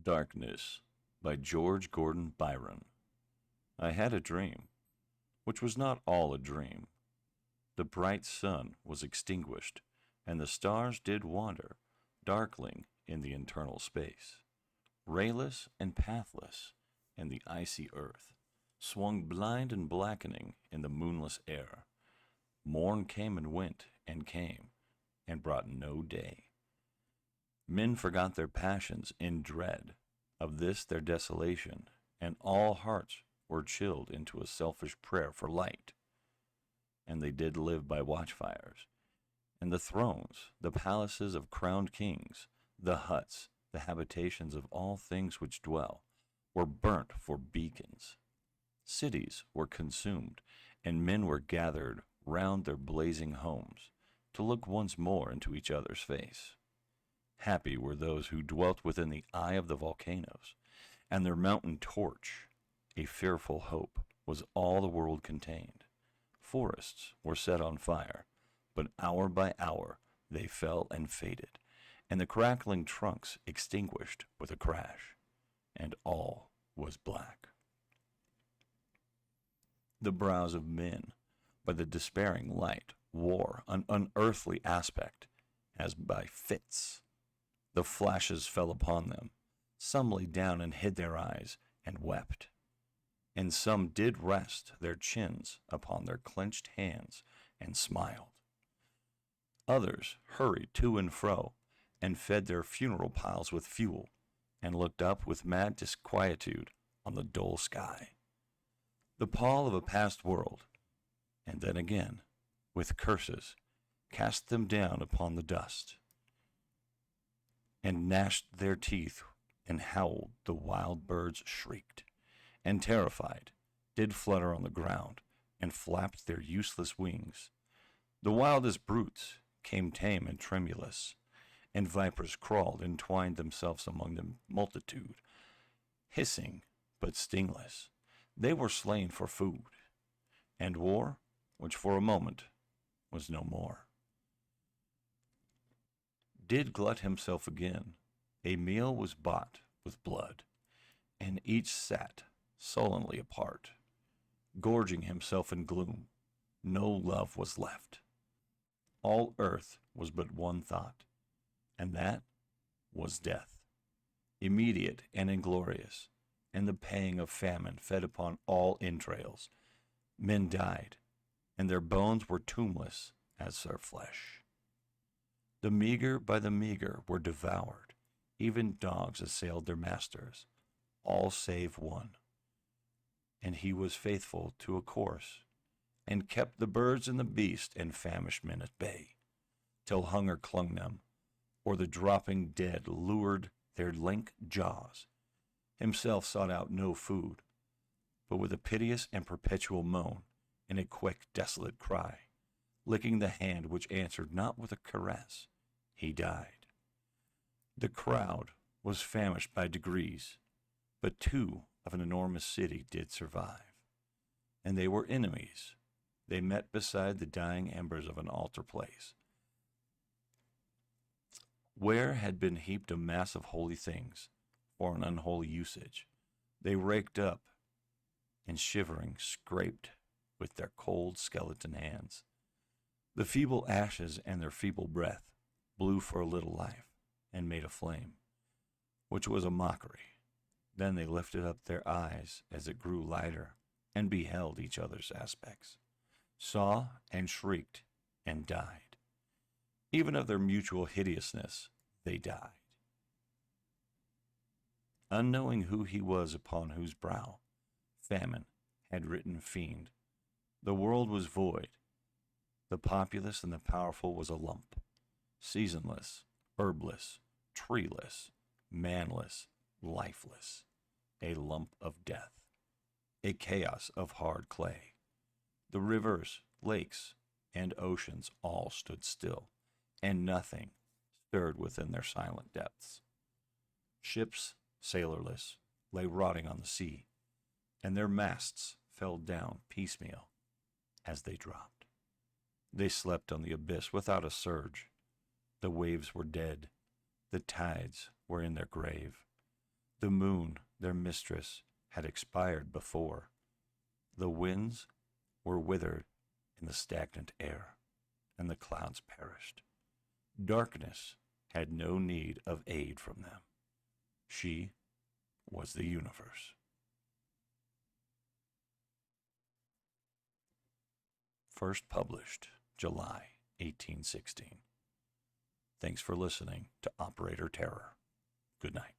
Darkness by George Gordon Byron. I had a dream, which was not all a dream. The bright sun was extinguished, and the stars did wander, darkling in the internal space. Rayless and pathless, and the icy earth swung blind and blackening in the moonless air. Morn came and went and came, and brought no day. Men forgot their passions in dread of this their desolation, and all hearts were chilled into a selfish prayer for light. And they did live by watchfires, and the thrones, the palaces of crowned kings, the huts, the habitations of all things which dwell, were burnt for beacons. Cities were consumed, and men were gathered round their blazing homes to look once more into each other's face. Happy were those who dwelt within the eye of the volcanoes, and their mountain torch, a fearful hope, was all the world contained. Forests were set on fire, but hour by hour they fell and faded, and the crackling trunks extinguished with a crash, and all was black. The brows of men, by the despairing light, wore an unearthly aspect, as by fits. The flashes fell upon them. Some lay down and hid their eyes, and wept. And some did rest their chins upon their clenched hands, and smiled. Others hurried to and fro, and fed their funeral piles with fuel, and looked up with mad disquietude on the dull sky. The pall of a past world, and then again, with curses, cast them down upon the dust, and gnashed their teeth, and howled the wild birds shrieked, and terrified, did flutter on the ground, and flapped their useless wings. The wildest brutes came tame and tremulous, and vipers crawled and twined themselves among the multitude, hissing but stingless. They were slain for food, and war, which for a moment was no more, did glut himself again. A meal was bought with blood, and each sat sullenly apart, gorging himself in gloom. No love was left. All earth was but one thought, and that was death, immediate and inglorious, and the pang of famine fed upon all entrails. Men died, and their bones were tombless as their flesh. The meager by the meager were devoured. Even dogs assailed their masters, all save one. And he was faithful to a course, and kept the birds and the beast and famished men at bay, till hunger clung them, or the dropping dead lured their lank jaws. Himself sought out no food, but with a piteous and perpetual moan, and a quick, desolate cry, licking the hand which answered not with a caress, he died. The crowd was famished by degrees, but two of an enormous city did survive, and they were enemies. They met beside the dying embers of an altar place, where had been heaped a mass of holy things for an unholy usage. They raked up, and shivering scraped with their cold skeleton hands. The feeble ashes and their feeble breath blew for a little life, and made a flame, which was a mockery. Then they lifted up their eyes as it grew lighter, and beheld each other's aspects, saw and shrieked, and died. Even of their mutual hideousness they died. Unknowing who he was upon whose brow famine had written fiend, the world was void. The populous and the powerful was a lump, seasonless, herbless, treeless, manless, lifeless, a lump of death, a chaos of hard clay. The rivers, lakes, and oceans all stood still, and nothing stirred within their silent depths. Ships, sailorless, lay rotting on the sea, and their masts fell down piecemeal as they dropped. They slept on the abyss without a surge. The waves were dead. The tides were in their grave. The moon, their mistress, had expired before. The winds were withered in the stagnant air, and the clouds perished. Darkness had no need of aid from them. She was the universe. First published July 1816. Thanks for listening to Operator Terror. Good night.